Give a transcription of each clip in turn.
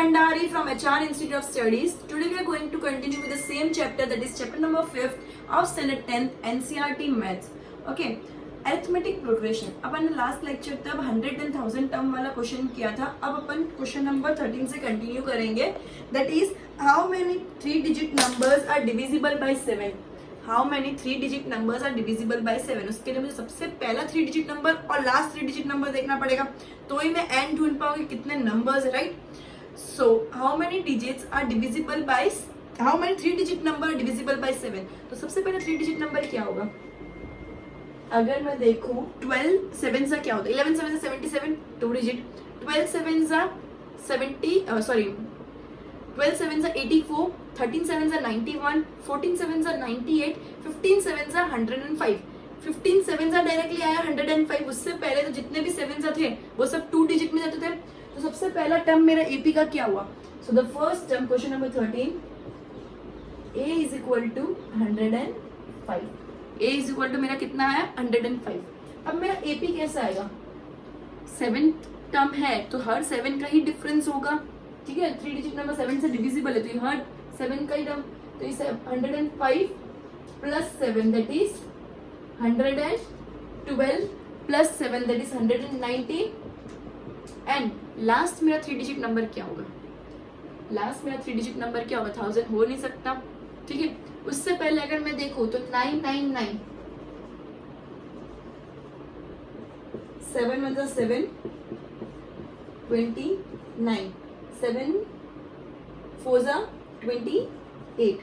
Bhandari from HR Institute of Studies. Today we are going to continue with the same chapter, that is chapter number 5th of standard 10th NCERT Maths. Okay, arithmetic progression. अपन last lecture तब 100 and 1000 term वाला question किया था. अब अपन question number 13 से continue करेंगे. That is how many 3 digit numbers are divisible by 7. How many 3 digit numbers are divisible by 7. उसके लिए मुझे सबसे पहला 3 डिजिट नंबर और लास्ट 3 डिजिट नंबर देखना पड़ेगा, तो ही मैं एंड ढूंढ पाऊंगी कितने नंबर्स है, right. So how many digits are divisible by, how many 3 digit number are divisible by 7. तो सबसे पहले 3 डिजिट नंबर क्या होगा. अगर मैं देखूं 12 7 सा क्या होता है. 11 7 77, 2 डिजिट. 12 7 सा 70 सॉरी 12 7 सा 84, 13 7 सा 91, 14 7 सा 98, 15 7 सा 105. 15 7 सा डायरेक्टली आया 105. उससे पहले तो जितने भी 7 सा थे वो सब 2 डिजिट में जाते थे. तो सबसे पहला टर्म मेरा एपी का क्या हुआ. So the first term question number 13, a is equal to 105. a is equal to मेरा कितना है 105. अब मेरा एपी कैसा आएगा. 7 टर्म है तो हर 7 का ही डिफरेंस होगा, ठीक है. 3 डिजिट नंबर 7 से डिविजिबल है तो हर 7 का ही टर्म. तो इस 105 plus 7 that is 112 plus 7 that is 190. And last मेरा 3 डिजिट नंबर क्या होगा. लास्ट मेरा 3 डिजिट नंबर क्या होगा. 1000 हो नहीं सकता, ठीक है. उससे पहले अगर मैं देखूं तो 999, 7 मतलब 7 29, 7 4 जा 28,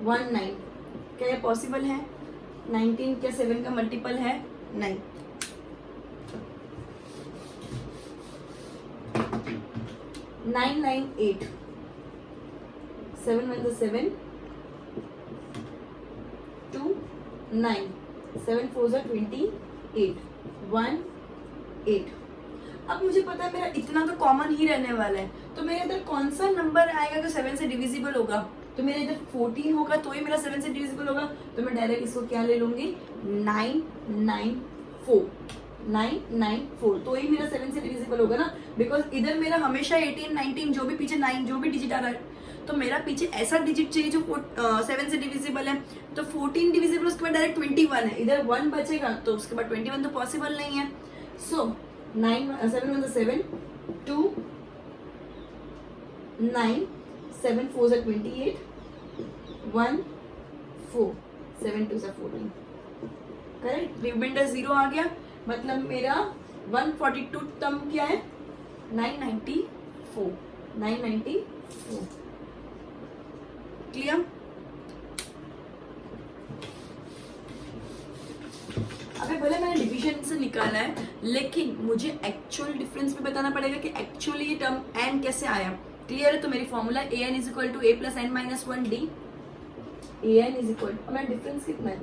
19. क्या ये पॉसिबल है. 19 क्या 7 का मल्टीपल है. 9. 998, 7 मतलब 7 2 9, 7 4 जा 28, 1 8. अब मुझे पता है मेरा इतना तो कॉमन ही रहने वाला है, तो मेरे इधर कौन सा नंबर आएगा जो 7 से डिविजिबल होगा. तो मेरे इधर 14 होगा तो ही मेरा 7 से डिविजिबल होगा. तो मैं डायरेक्ट इसको क्या ले लूंगी 994, 994. तो ही मेरा 7 से डिविजिबल होगा ना, बिकॉज इधर मेरा हमेशा 18 19 जो भी पीछे 9 जो भी डिजिट आ रहा है, तो मेरा पीछे ऐसा डिजिट चाहिए जो 7 से डिविजिबल है. तो 14 डिविजिबल, उसके बाद डायरेक्ट 21 है. इधर 1 बचेगा तो उसके बाद 21 तो पॉसिबल नहीं है. सो 7 मतलब 7 2 9, 7 4 जा 28, 1 4, 7 2 जा 14. करेक्ट. रिमाइंडर 0 आ गया, मतलब मेरा 142 टर्म क्या है 994. 994 क्लियर. अबे बोले मैंने डिवीजन से निकाला है, लेकिन मुझे एक्चुअल डिफरेंस भी बताना पड़ेगा कि एक्चुअली ये टर्म एन कैसे आया. क्लियर है. तो मेरी formula A N is equal to A plus N minus 1 D. A N is equal to, मेरा डिफरेंस कितना है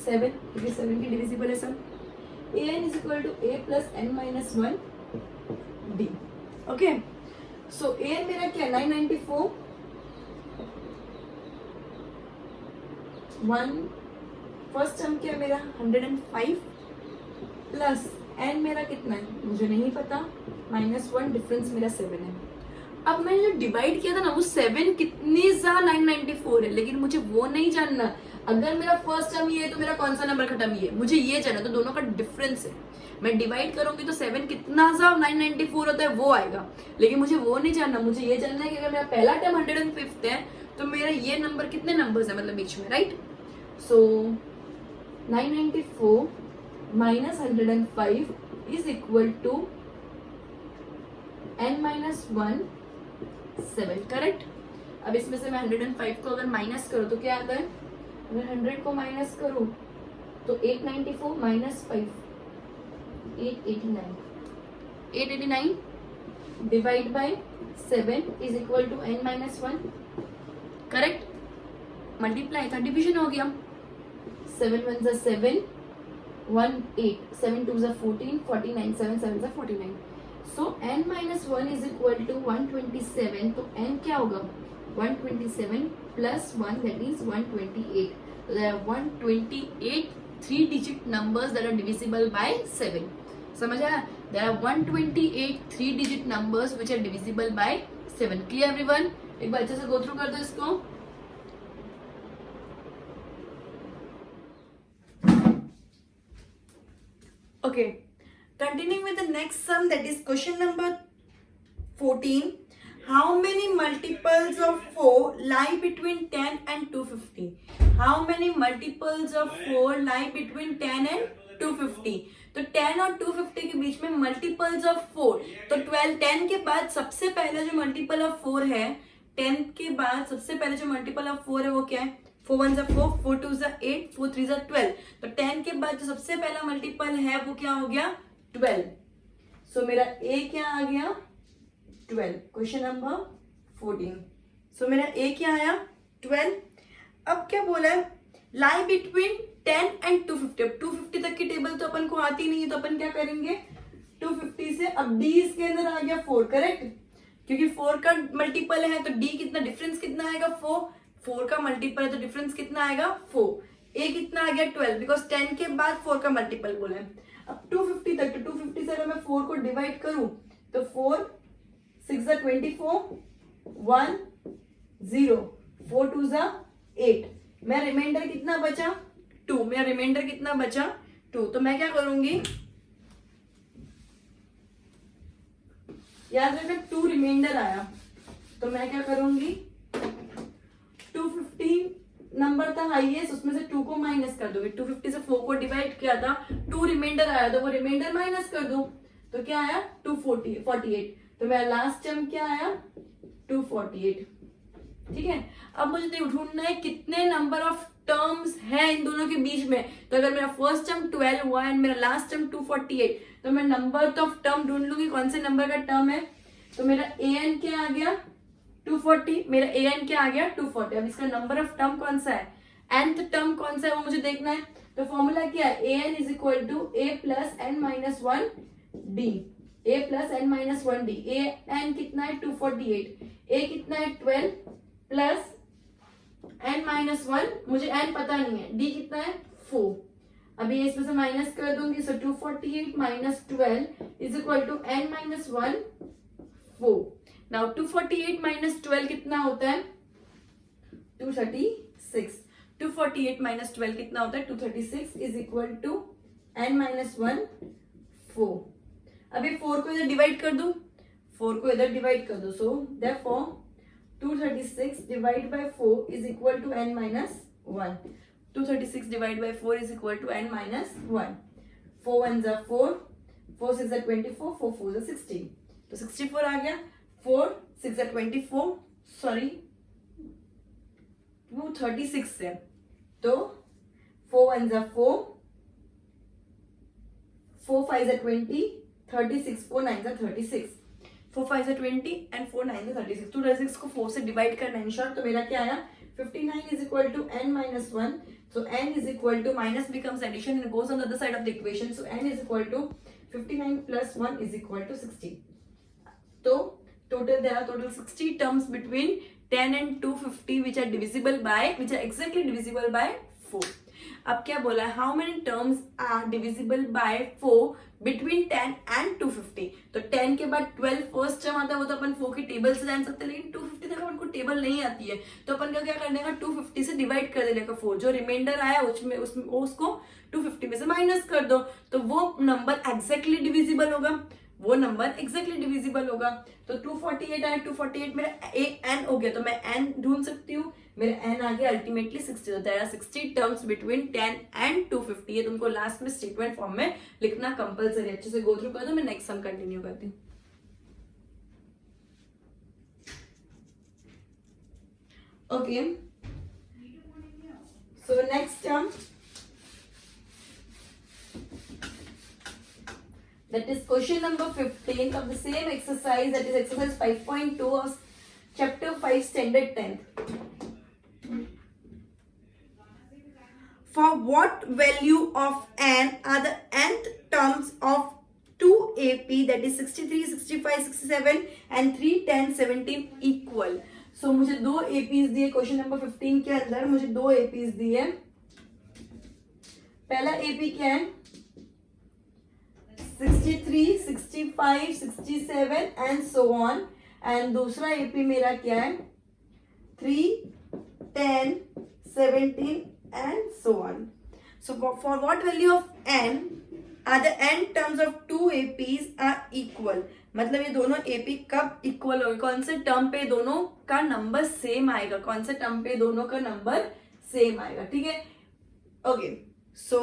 7, क्योंकि 7 की डिविजिबल है सब. A N is equal to A plus N minus 1 D. Okay. So A N मेरा क्या 994, 1 first term क्या मेरा 105 प्लस एन मेरा कितना है मुझे नहीं पता, -1, डिफरेंस मेरा 7 है. अब मैंने जो डिवाइड किया था ना वो 7 कितनी सा 994 है, लेकिन मुझे वो नहीं जानना. अगर मेरा फर्स्ट टर्म ये है तो मेरा कौन सा नंबर का टर्म ये है मुझे ये जानना. तो दोनों का डिफरेंस है. मैं डिवाइड करूंगी तो 7 कितना सा 994 होता है वो आएगा, लेकिन मुझे वो नहीं जानना. मुझे ये जानना है कि अगर मेरा पहला टर्म 105 है तो मेरा ये नंबर कितने नंबर्स है मतलब बीच में, right. So 994 minus 105 is equal to n minus 1 7. Correct. अब इसमें से मैं 105 को अगर माइनस करूँ तो क्या आता है. अगर 100 को माइनस करूँ तो 894 minus 5 889. 889 divide by 7 is equal to n minus 1. Correct. Multiply था, डिविजन हो गया. 7 1 जा 7, 1 8, 7 2 जा 14, 49, 7 7 जा 49. So n minus 1 is equal to 127. तो n क्या होगा 127 plus 1 that is 128. So there are 128 3 digit numbers that are divisible by 7. समझ आया. There are 128 3 digit numbers which are divisible by 7. Clear everyone? एक बार अच्छे से गो थ्रू कर दो इसको. Okay, continuing with the next sum, that is question number 14. How many multiples of 4 lie between 10 and 250? How many multiples of 4 lie between 10 and 250? तो 10 और 250 के बीच में मल्टीपल्स ऑफ 4, तो 12, 10 के बाद सबसे पहले जो मल्टीपल ऑफ 4 है, 10 के बाद सबसे पहले जो मल्टीपल ऑफ 4 है वो क्या है? 4 1 4, 4 2 8, 4 3 12. तो 10 के बाद जो सबसे पहला मल्टीपल है वो क्या हो गया? 12. सो मेरा ए क्या आ गया? 12. Question number 14. सो मेरा ए क्या आया? 12. अब क्या बोला है? Lie between 10 and 250. अब 250 तक की टेबल तो अपन को आती नहीं है, तो अपन क्या करेंगे? 250 से अब डी इसके अंदर आ गया 4, करेक्ट? क्योंकि 4 का मल्टीपल है तो डी कितना, डिफरेंस कितना आएगा? 4. 4 का मल्टीपल है तो डिफरेंस कितना आएगा? 4. ए कितना आ गया? 12, बिकॉज 10 के बाद 4 का मल्टीपल बोला है. अब 250 तक, तो 250 से अगर मैं 4 को डिवाइड करूं तो 4 6 24, 1 0, 4 2 8. मेरा रिमाइंडर कितना बचा? 2. मेरा रिमाइंडर कितना बचा? 2. तो मैं क्या करूंगी? याद रखना 2 रिमाइंडर आया, तो मैं क्या करूंगी? 250 नंबर था हाईएस्ट, उसमें से 2 को माइनस कर दोगे. 250 से 4 को डिवाइड किया था, 2 रिमाइंडर आया, तो वो रिमाइंडर माइनस कर दो. तो क्या आया? 248. तो मेरा लास्ट टर्म क्या आया? 248. ठीक है. अब मुझे ढूंढना है कितने नंबर ऑफ टर्म्स है इन दोनों के बीच में. तो अगर मेरा फर्स्ट टर्म 12 हुआ एंड मेरा लास्ट टर्म 248, तो मैं नंबर ऑफ टर्म ढूंढ लूंगी कौन से नंबर का टर्म है. तो मेरा an क्या आ गया? 240. मेरा an क्या आ गया? 240. अब इसका नंबर ऑफ टर्म कौन सा है? nth टर्म कौन सा है वो मुझे देखना है. तो फॉर्मूला क्या है? an is equal to a plus n minus 1 D. a plus n minus 1 D. an कितना है? 248. a कितना है? 12 प्लस n माइनस 1, मुझे n पता नहीं है. d कितना है? 4. अभी इसमें से माइनस कर दूंगी, so 248 minus 12 is equal to n minus 1 4. Now 248 minus 12 कितना होता है? 236. 248 माइनस 12 कितना होता है? 236 is equal to n minus 1 4. अभी 4 को इधर डिवाइड कर दो, 4 को इधर डिवाइड कर दो. So therefore 236 divided by 4 is equal to n minus 1. 236 divided by 4 is equal to n minus 1. 4 1s are 4, 4 6 are 24, 4 4s are 16. तो 64 आ गया. 4 6 are 24, सॉरी 236 है, तो 4 1s are 4, 4 5s are 20, 36, 4 9s are 36. 4 5 are 20 and 4 9 are 36. 236 को 4 से divide करना है in short. तो मेरा क्या आया? 59 is equal to n minus 1. So n is equal to, minus becomes addition and goes on the other side of the equation. So n is equal to 59 plus 1 is equal to 60. So there are total 60 terms between 10 and 250 which are exactly divisible by 4. अब क्या बोला है? How many terms are divisible by 4 between 10 and 250. तो 10 के बाद 12 first term आता है, वो तो अपन 4 की टेबल से जान सकते हैं, लेकिन 250 तक अपन को टेबल नहीं आती है, तो अपन क्या करने का? 250 से डिवाइड कर देने का 4. जो रिमाइंडर आया उसको 250 में से माइनस कर दो, तो वो नंबर एग्जैक्टली डिविजिबल होगा. वो नंबर एग्जैक्टली डिविजिबल होगा. तो 248 आया, 248 मेरा n हो गया, तो मैं n ढूंढ सकती हूँ. मेरा n आ गया अल्टीमेटली 60. तो there are 60 terms between 10 and 250. ये तुमको लास्ट में स्टेटमेंट फॉर्म में लिखना कंपलसरी. अच्छे से गो थ्रू कर दो. मैं नेक्स्ट सम कंटिन्यू करती हूँ. Okay, so next term, that is question number 15 of the same exercise, that is exercise 5.2 of chapter 5 standard 10th. For what value of n are the nth terms of 2AP, that is 63, 65, 67 and 3, 10, 17 equal. So मुझे 2 APs दिए question number 15 के अंदर. मुझे 2 APs दिए. पहला AP क्या है? 63, 65, 67 and so on. And दूसरा एपी मेरा क्या है 3, 10, 17 and so on. So for what value of n are the n terms of two APs are equal? मतलब ये दोनों AP कब इक्वल होंगे, कौन से टर्म पे दोनों का नंबर सेम आएगा, कौन से टर्म पे दोनों का नंबर सेम आएगा. ठीक है. ओके. सो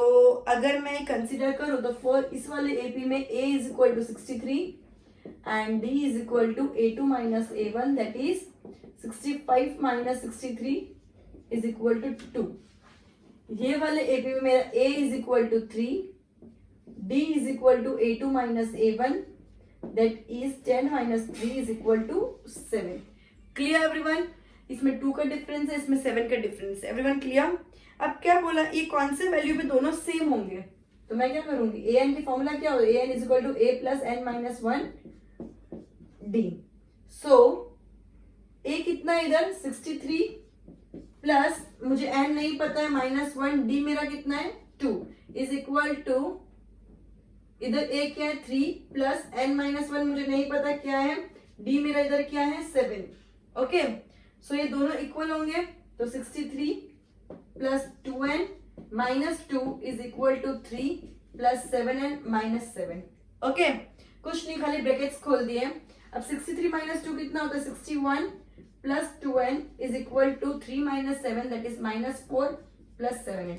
अगर मैं कंसिडर करूं तो फॉर इस वाले AP में A is equal to 63 and D is equal to A2 minus A1 that is 65 minus 63 is equal to 2. ये वाले एपी में मेरा a is equal to 3, d is equal to A2 minus A1 that is 10 minus 3 is equal to 7. Clear everyone? इसमें 2 का difference है, इसमें 7 का difference है. Everyone clear? अब क्या बोला, ये कौन से वैल्यू पे दोनों सेम होंगे, तो मैं क्या करूंगी, ए एन की फॉर्मूला क्या होगा, A N is equal to A plus N minus 1 D. So A कितना है इधर 63 प्लस मुझे n नहीं पता है -1, d मेरा कितना है 2 इज इक्वल टू इधर a क्या है 3 प्लस n माइनस 1 मुझे नहीं पता क्या है, d मेरा इधर क्या है 7. ओके. सो ये दोनों इक्वल होंगे तो 63 plus 2n minus 2 is equal to 3 plus 7n minus 7. Okay. कुछ नहीं, खाली ब्रैकेट्स खोल दिए. अब 63 माइनस 2 कितना होता है 61 प्लस 2n is equal to 3 minus 7 that is -4 plus 7n.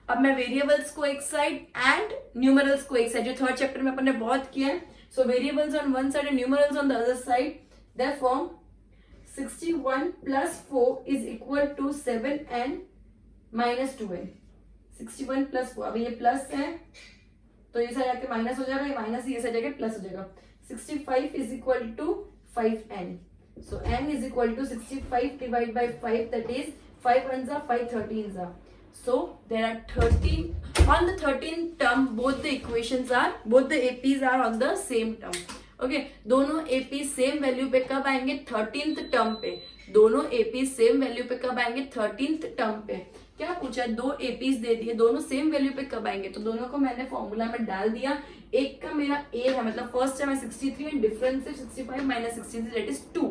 अब मैं वेरिएबल्स को एक साइड एंड न्यूमरल्स को एक साइड, जो थर्ड चैप्टर में अपन ने बहुत किया है. So variables on one side and numerals on the other side. Therefore 61 plus 4 is equal to 7n minus 2n. 61 plus 4, अब ये प्लस है तो ये साइड आके माइनस हो जाएगा, ये माइनस ये साइड आके प्लस हो जाएगा. 65 is equal to 5n. So n is equal to 65 divided by 5 that is 5 ones are 5 13s are. So there are 13 on the 13th term both the equations are both the APs are on the same term. Okay, दोनों AP same value पे कब आएंगे 13th term पे. दोनों AP same value पे कब आएंगे 13th term पे. क्या पूछा, 2 APs दे दिए, दोनों सेम वैल्यू पे कब आएंगे, तो दोनों को मैंने फॉर्मूला में डाल दिया. एक का मेरा a है मतलब फर्स्ट है मैं 63 एंड डिफरेंस है 65 माइनस 63 दैट इज 2.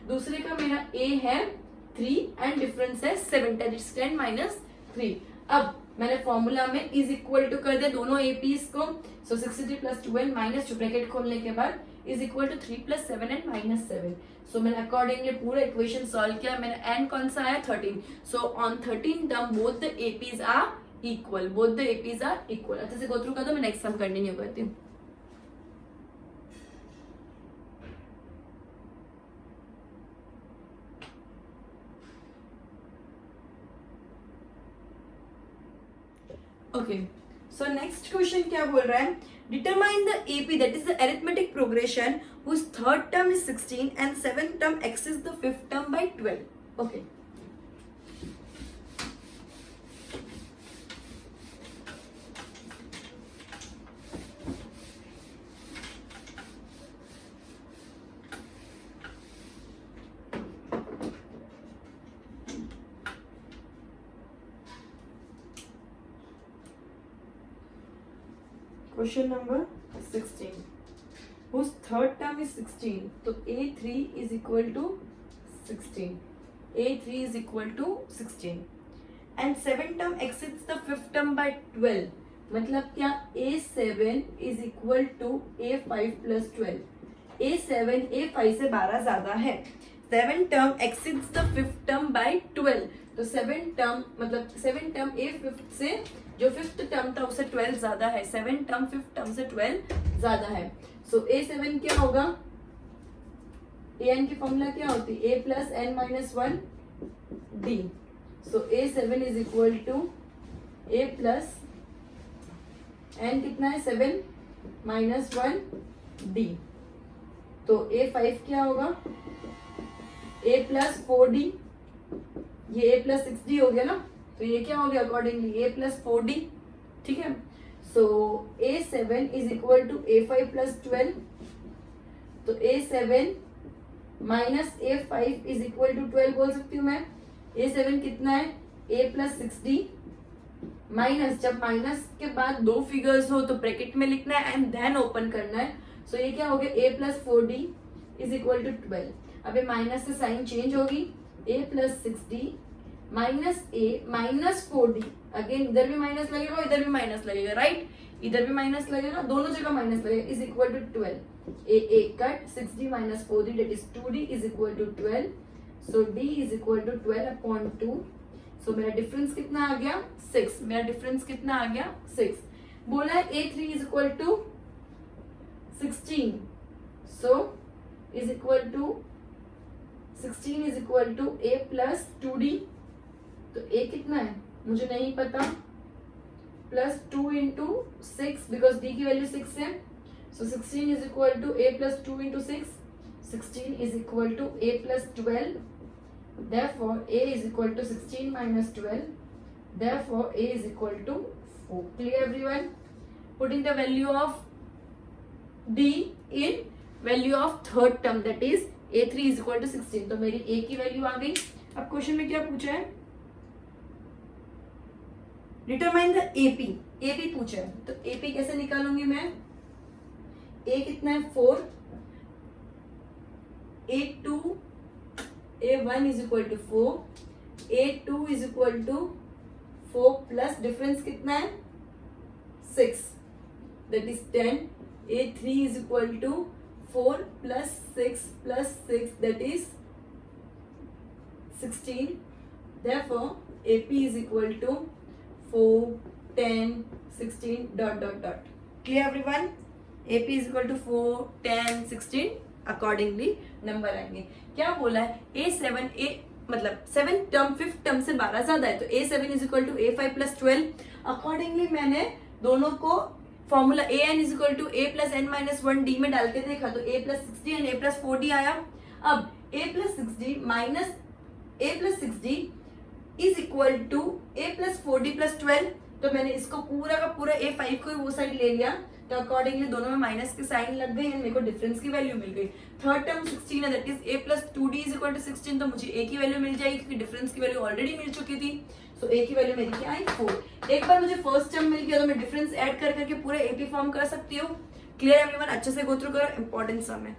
दूसरे का मेरा a है 3 एंड डिफरेंस है 7 दैट इज 10 माइनस 3. अब मैंने फॉर्मूला में इज इक्वल टू कर दिया दोनों एपीज को. सो 63 प्लस 2n माइनस 2 ब्रैकेट खोलने के बाद is equal to 3 plus 7n minus 7. So मैंने अकॉर्डिंगली पूरा इक्वेशन सॉल्व किया. मैंने n कौन सा आया 13. So on 13 term both the APs are equal, both the APs are equal. अच्छे से गो थ्रू कर दो, मैं नेक्स्ट सम कंटिन्यू करती हूँ. ओके. सो नेक्स्ट क्वेश्चन क्या बोल रहा है, determine the AP that is the arithmetic progression whose third term is 16 and seventh term exceeds the fifth term by 12. Okay. Question number 16. Whose third term is 16? तो A3 is equal to 16. A3 is equal to 16. And seventh term exceeds the fifth term by 12. मतलब क्या A7 is equal to A5 plus 12. A7 A5 से 12 ज्यादा है. Seventh term exceeds the fifth term by 12. तो seven term मतलब seven term A fifth से जो fifth term था उससे 12 ज्यादा है. सेवन टर्म फिफ्थ टर्म से 12 ज्यादा है. सो A7 क्या होगा, ए एन की फॉर्मूला क्या होती है a plus N minus 1 D. So A7 is equal to a plus n कितना है 7 माइनस 1 डी. तो A5 क्या होगा a प्लस 4d, ये a प्लस 6d हो गया ना, तो ये क्या हो गया अकॉर्डिंगली a प्लस 4d. ठीक है. So A7 is equal to A5 plus 12. तो A7 minus A5 is equal to 12 बोल सकती हूँ मैं. A7 कितना है a प्लस 6d माइनस, जब माइनस के बाद दो फिगर्स हो तो ब्रैकेट में लिखना है एंड देन ओपन करना है. सो ये क्या हो गया a plus 4d is equal to 12। अब ये माइनस से साइन चेंज होगी, a plus 6d minus a minus 4d, again इधर भी माइनस लगेगा इधर भी माइनस लगेगा, राइट, इधर भी माइनस लगेगा, दोनों जगह माइनस लगेगा, is equal to 12। a cut 6d minus 4d that is 2d is equal to 12, so d is equal to 12 upon 2। So मेरा डिफरेंस कितना आ गया 6, मेरा डिफरेंस कितना आ गया 6। बोला है a3 is equal to 16, so is equal to 16 is equal to a plus 2d, तो a कितना है मुझे नहीं पता, प्लस 2 इंटू 6 बिकॉज d की वैल्यू 6 है, so 16 is equal to a plus 2 into 6, 16 is equal to a plus 12, therefore a is equal to 16 minus 12, therefore a is equal to 4. Clear everyone? Putting the value of d in value of third term, that is a3 is equal to 16, तो मेरी a की value आ गई। अब question में क्या पूछा है, determine the AP पूछा है, तो AP कैसे निकालूंगी मैं, a कितना है 4, a2 a1 is equal to 4, a2 is equal to 4 plus difference कितना है 6 that is 10, a3 is equal to 4 plus 6 that is 16, therefore AP is equal to 4, 10, 16 dot dot dot. Clear everyone? AP is equal to 4, 10, 16 accordingly number आएंगे। क्या बोला है a7 a मतलब 7 term 5th term से 12 ज्यादा है, तो a7 is equal to a5 plus 12। Accordingly मैंने दोनों को formula an is equal to a plus n minus 1d में डाल के देखा, तो a plus 6d and a plus 4d आया। अब a plus 6d minus a plus 6d is equal to a plus 4d plus 12, तो मैंने इसको पूरा का पूरा a5 को वो साइड ले लिया, तो अकॉर्डिंगली दोनों में माइनस के साइन लग गए एंड मेरे को डिफरेंस की वैल्यू मिल गई। थर्ड टर्म 16 है, that is a plus 2d is equal to 16, तो मुझे a की वैल्यू मिल जाएगी क्योंकि डिफरेंस की वैल्यू ऑलरेडी मिल चुकी थी, सो a की वैल्यू मेरी क्या आई 4। एक बार मुझे फर्स्ट टर्म मिल गया तो मैं डिफरेंस ऐड कर करके पूरे AP फॉर्म कर सकती हूँ। Clear everyone? अच्छे से गो थ्रू करो, इंपॉर्टेंट सम है।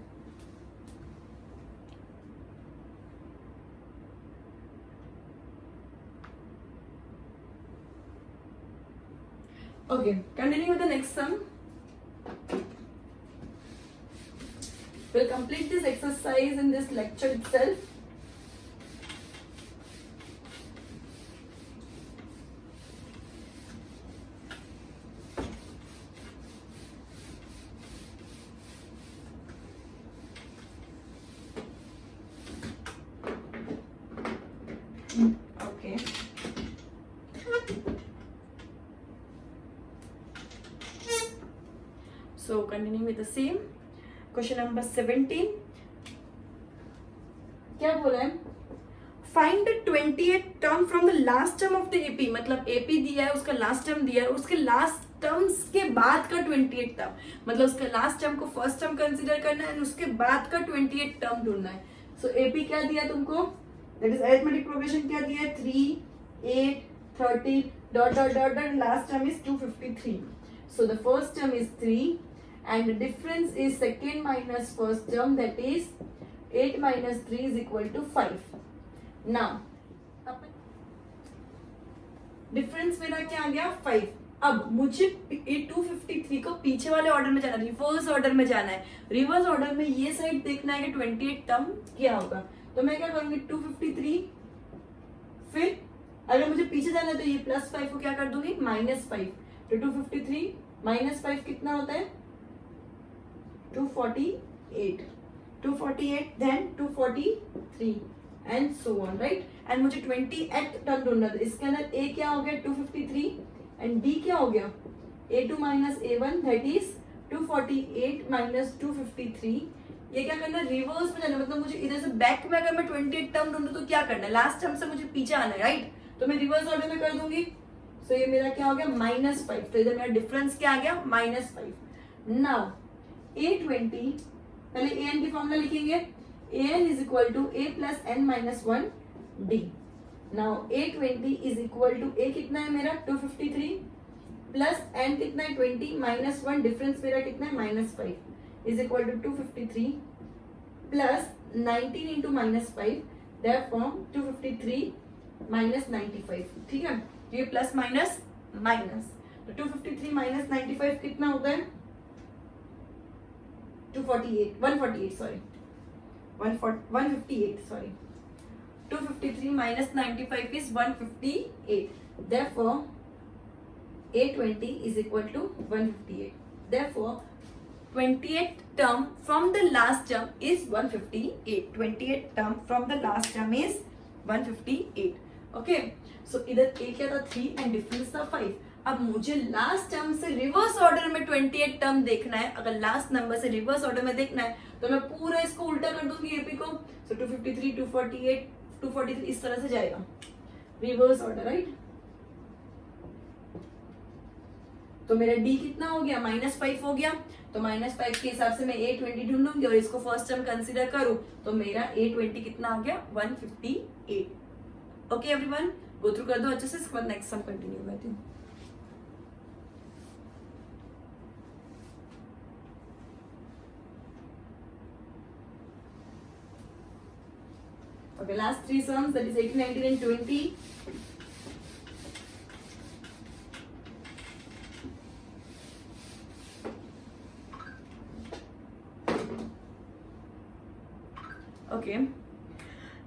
Okay, continue with the next sum. We'll complete this exercise in this lecture itself. Okay. So continuing with the same question number 17, क्या बोला है, find the 28th term from the last term of the AP, मतलब AP दिया है उसका last term दिया है, उसके लास्ट टर्म्स के बाद का 28th टर्म, मतलब उसके लास्ट टर्म को फर्स्ट टर्म कंसीडर करना है और उसके बाद का 28th टर्म ढूंढना है। सो AP क्या दिया तुमको, दैट इज अरिथमेटिक प्रोग्रेशन क्या दिया है 3, 8, 30 dot dot dot dot, last term is 253, so the first term is 3 and the difference is second minus first term, that is 8 minus 3 is equal to 5. now difference मेरा क्या आ गया 5। अब मुझे 253 को पीछे वाले ऑर्डर में जाना है, रिवर्स ऑर्डर में जाना है। रिवर्स ऑर्डर में ये साइड देखना है कि 28 टर्म क्या होगा, तो मैं क्या करूंगी 253, फिर अगर मुझे पीछे जाना है तो ये +5 को क्या कर दूंगी -5, तो 253 -5 कितना होता है 248, 248 then 243 and so on, right? and मुझे 28th टर्म ढूंढना था, इसके अंदर a क्या हो गया 253 and d क्या हो गया a2 minus a1 that is 248 minus 253। ये क्या करना है रिवर्स में जाना, मतलब मुझे इधर से बैक में अगर मैं 28 टर्म ढूंढूं तो क्या करना है, लास्ट टर्म से मुझे पीछे आना है, राइट? तो मैं रिवर्स ऑर्डर में कर दूंगी। सो ये मेरा क्या हो गया -5, तो इधर मेरा डिफरेंस क्या आ गया -5। नाउ a20, पहले an की फॉर्मूला लिखेंगे, an is equal to a plus n minus 1 d। Now a20 is equal to a कितना है मेरा 253 प्लस n कितना है 20 -1, डिफरेंस मेरा कितना है -5 is equal to 253 plus 19 into -5, therefore 253 minus 95, ठीक है। ये प्लस माइनस माइनस, तो 253 माइनस 95 कितना होता है? 158 sorry 158 sorry 253 minus 95 is 158. Therefore, A20 is equal to 158. Therefore, 28th term from the last term is 158. 28th term from the last term is 158. Okay. So इधर A क्या था 3 and difference था 5. अब मुझे लास्ट टर्म से reverse order में 28 term देखना है। अगर लास्ट नंबर से रिवर्स ऑर्डर में देखना है तो मैं पूरा इसको उल्टा कर दूंगी एपी को। सो 253 248 243 इस तरह से जाएगा रिवर्स ऑर्डर, राइट। तो मेरा डी कितना हो गया? -5 हो गया। तो -5 के हिसाब से मैं A20 ढूंढूंगी और इसको फर्स्ट टर्म कंसीडर करूं तो मेरा A20 कितना आ गया? 158। ओके एवरीवन, गो थ्रू कर दो अच्छे से, इसके बाद नेक्स्ट सम कंटिन्यू करती हूँ। Okay, last three sums, that is 18, 19 and 20. Okay.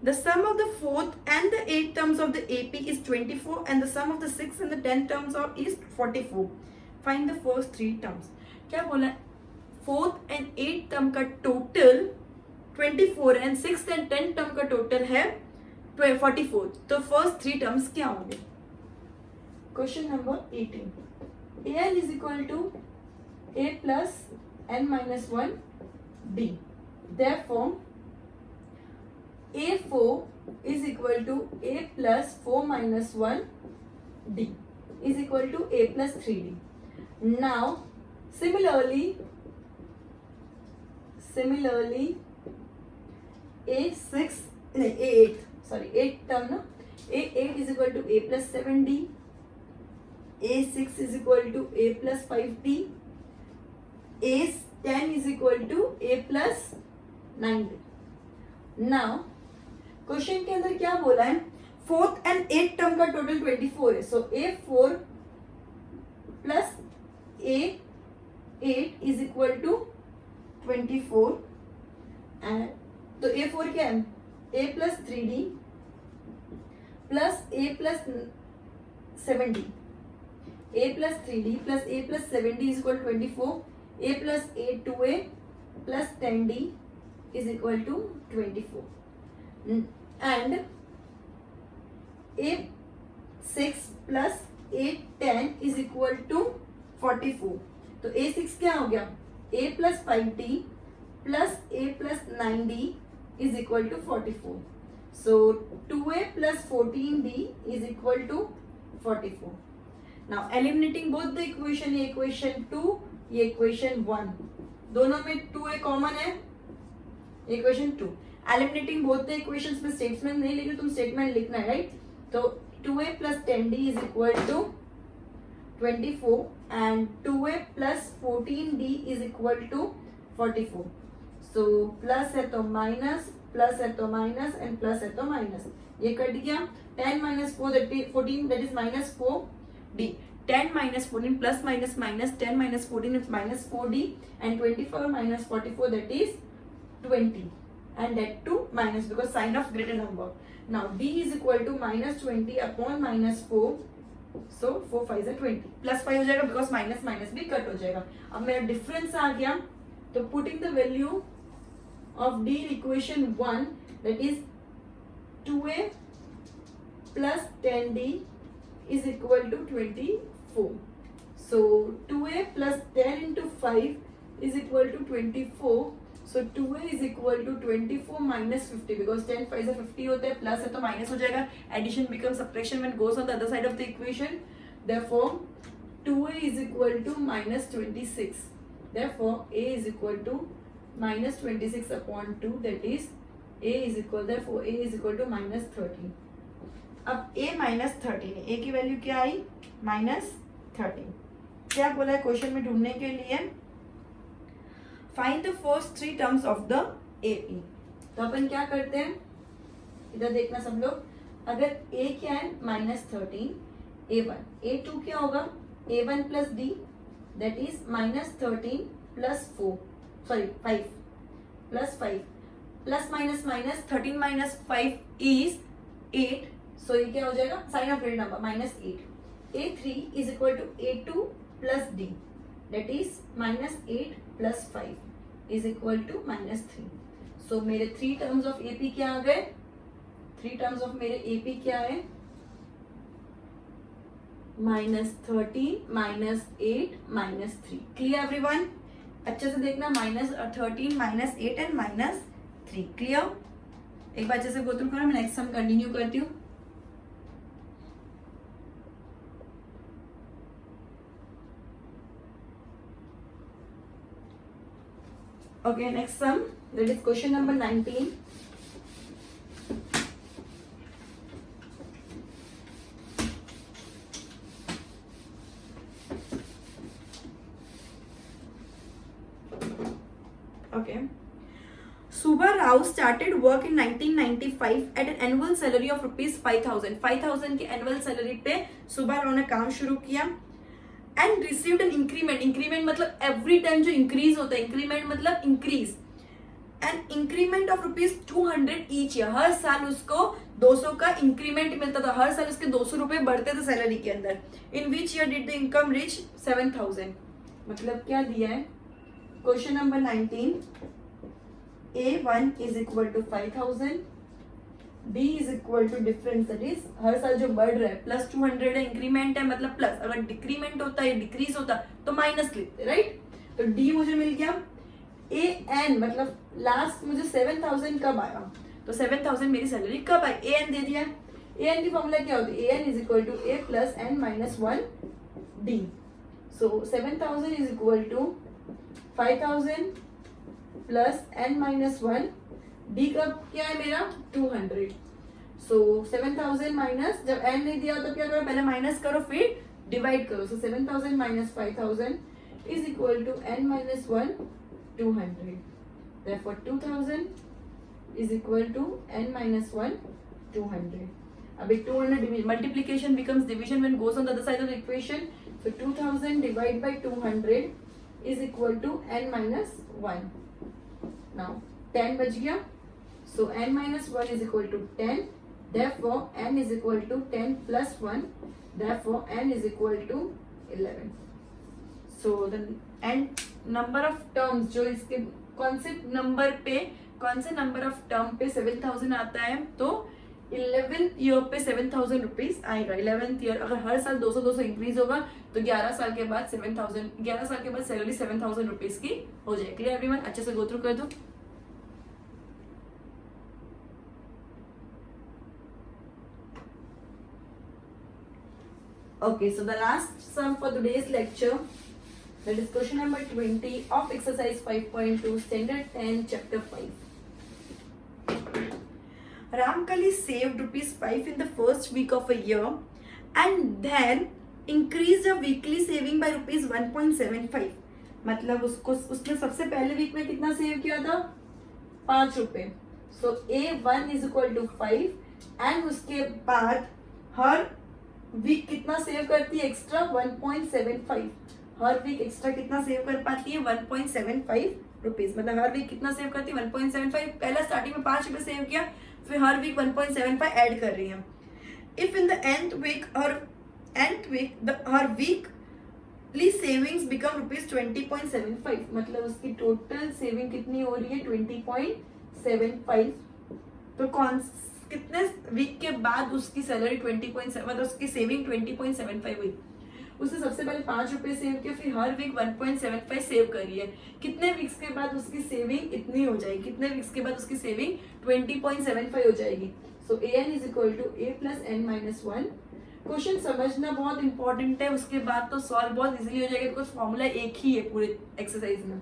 The sum of the fourth and the eighth terms of the AP is 24 and the sum of the sixth and the 10th terms is 44. Find the first three terms. क्या बोला? Fourth and eighth term का total 24 and 6th and 10th term का टोटल है 44। तो first three terms क्या होंगे? Question number 18, AL is equal to A plus n minus 1 D, therefore A4 is equal to A plus 4 minus 1 D is equal to A plus 3D. Now similarly A8 term ना, A8 is equal to A plus 7D, A6 is equal to A plus 5D, A10 is equal to A plus 9D. Now question के अंदर क्या बोला है? Fourth and eighth term का total 24 है। So A4 plus A8 is equal to 24 and तो A4 क्या है? A plus 3D plus A plus 7D, A plus 3D plus A plus 7D is equal 24, A plus 2A plus 10D is equal to 24 and A6 plus A10 is equal to 44। तो A6 क्या हो गया? A plus 5D plus A plus 9D is equal to 44. So 2A plus 14D is equal to 44. Now eliminating both the equation, ये equation 2, ये equation 1, दोनों में 2A common है, equation 2. Eliminating both the equations में statement नहीं लिखी, तुम statement लिखना है, right? तो 2A plus 10D is equal to 24 and 2A plus 14D is equal to 44. So plus है तो माइनस, प्लस है तो माइनस एंड प्लस है तो माइनस, ये कट गया। 10 minus 4 14 that is minus 4D, 10 minus 14 plus minus minus 10 minus 14 is minus 4D and 24 minus 44 that is 20 and that too minus because sign of greater number. Now D is equal to minus 20 upon minus 4, so 4 5 is 20, plus 5 हो जाएगा because minus minus भी cut हो जाएगा। अब मेरा difference आ गया, तो putting the value of D in equation 1, that is 2A plus 10D is equal to 24. So 2A plus 10 into 5 is equal to 24. So 2A is equal to 24 minus 50 because 10 5 से 50 होता है, plus है तो minus हो जाएगा। Addition becomes subtraction when goes on the other side of the equation. Therefore 2A is equal to minus 26. Therefore A is equal to minus 26 upon 2, that is A is equal, therefore A is equal to minus 13. अब A minus 13 है, A की value क्या आई? minus 13। क्या बोला है question में ढूंढने के लिए? Find the first three terms of the AP। तो अपन क्या करते हैं, इधर देखना सब लोग, अगर a क्या है -13, a1, a2 क्या होगा a1 plus d that is -13 plus 4 sorry 5 plus 5 plus minus minus 13 minus 5 is 8, so ये क्या हो जाएगा sign of real number -8, a3 is equal to a2 plus d that is -8 plus 5 is equal to -3। So मेरे 3 terms of AP क्या आ गए, 3 terms of मेरे AP क्या है -13 -8 -3। क्लियर एवरीवन, अच्छे से देखना, -13 -8 एंड -3। क्लियर, एक बार अच्छे से गो थ्रू करो, मैं नेक्स्ट सम कंटिन्यू करती हूँ। Okay, next sum, that is question number 19. Okay. Subha Rao started work in 1995 at an annual salary of ₹5,000. 5,000 के annual salary पे सुबह राव ने काम शुरू किया and received an increment. Increment मतलब एवरी टाइम जो इंक्रीज होता है, इंक्रीमेंट मतलब increase, and increment of ₹200 each year. हर साल उसको 200 का इंक्रीमेंट मिलता था, हर साल उसके 200 रुपए बढ़ते थे सैलरी के अंदर। In which year did the income reach 7,000। मतलब क्या दिया है question number 19, A1 is equal to 5,000, D is equal to difference, that is हर साल जो बढ़ रहा है प्लस 200 है, इंक्रीमेंट है मतलब प्लस, अगर डिक्रीमेंट होता है डिक्रीज होता तो माइनस लिखते, राइट। तो D मुझे मिल गया, AN मतलब लास्ट मुझे 7,000 कब आया, तो 7,000 मेरी सैलरी कब आई, AN दे दिया। AN की फॉर्मूला क्या होती है, AN is equal to A plus N minus 1 D। So 7,000 is equal to 5,000 plus N minus 1, D का क्या है मेरा 200। सो 7,000 माइनस, जब N नहीं दिया तो क्या करो, पहले माइनस करो फिर डिवाइड करो। So 7,000 minus 5,000 is equal to N minus 1 200। Therefore 2,000 is equal to N minus 1 200. अभी 200 multiplication becomes division when goes on the other side of the equation. So 2,000 divided by 200 is equal to N minus 1. Now 10 बच गया, so N minus 1 is equal to 10. Therefore N is equal to 10 plus 1. Therefore N is equal to 11. So the N number of terms जो इसके कौन से number पे, कौन से number of term पे 7,000 आता है, तो 11th ईयर पे 7,000 रुपीज आएगा। 11th ईयर अगर हर साल 200 इंक्रीज होगा तो 11 साल के बाद 7,000, 11 साल के बाद सैलरी 7,000 रुपीज की हो जाएगी। क्लियर एवरीवन, अच्छे से गो थ्रू कर दो। Okay, so the last sum for today's lecture, that is question number 20 of exercise 5.2 standard 10 chapter 5. Ramkali saved ₹5 in the first week of a year and then increased her weekly saving by ₹1.75. मतलब उसने सबसे पहले week में कितना save किया था, ₹5। So A1 is equal to 5 and उसके बाद हर वीक कितना सेव करती है एक्स्ट्रा 1.75। हर वीक एक्स्ट्रा कितना सेव कर पाती है 1.75 रुपीज। मतलब हर वीक कितना सेव करती है 1.75। पहला स्टार्टिंग में ₹5 सेव किया, फिर हर वीक 1.75 ऐड कर रही है। If in the nth week her weekly savings become ₹20.75। मतलब उसकी टोटल सेविंग कितनी हो रही है 20.75। तो कौन कितने वीक के बाद उसकी सैलरी 20.7 मतलब उसकी सेविंग 20.75 हुई। उसने सबसे पहले ₹5 सेव किया, फिर हर वीक 1.75 सेव करी है। कितने वीक्स के बाद उसकी सेविंग इतनी हो जाएगी, कितने वीक्स के बाद उसकी सेविंग 20.75 हो जाएगी। So AN is equal to A plus N minus 1। Question समझना बहुत इंपॉर्टेंट है, उसके बाद तो सॉल्व बहुत इजीली हो जाएगा बिकॉज फॉर्मूला एक ही है पूरे एक्सरसाइज में।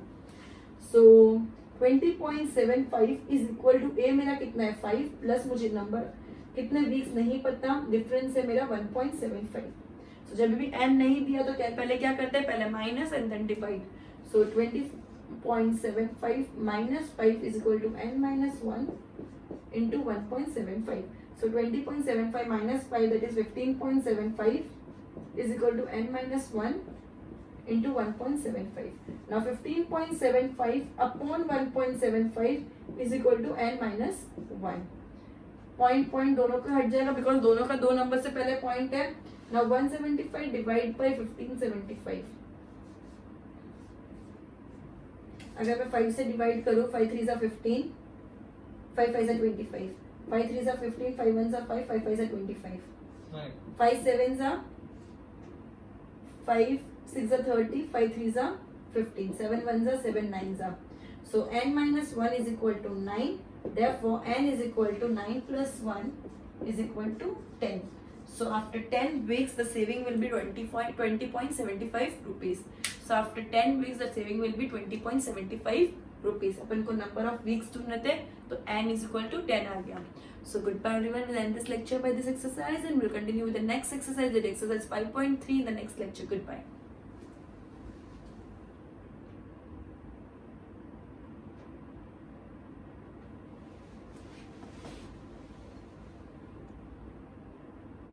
सो 20.75 इज इक्वल टू A मेरा कितना है 5 प्लस मुझे नंबर कितने वीक्स नहीं पता, डिफरेंस है मेरा 1.75। सो जब भी N नहीं दिया तो क्या पहले क्या करते हैं, पहले minus and then divide. So 20 1.75 minus 5 is equal to n minus 1 into 1.75. So 20.75 minus 5, that is 15.75 is equal to n minus 1 into 1.75. Now 15.75 upon 1.75 is equal to n minus 1. Point दोनों का हट जाएगा बिकॉज दोनों का दो number से पहले point है. Now 175 divide by 1575. अगर मैं 5 से डिवाइड करूं, 5 3 15, 5 5 25, 5 3 15, 5 1 5, 5 5 25, 5 7 5 6 30, 5 3 15, 7 1 7 9. So n minus 1 is equal to 9. Therefore, n is equal to 9 plus 1 is equal to 10. So after 10 weeks, the saving will be 20.75 rupees. So after 10 weeks, the saving will be 20.75 rupees. अपन को number of weeks ढूंढने थे, तो n is equal to 10 आ गया. So goodbye everyone. We'll end this lecture by this exercise, and we'll continue with the next exercise, that exercise 5.3 in the next lecture. Goodbye.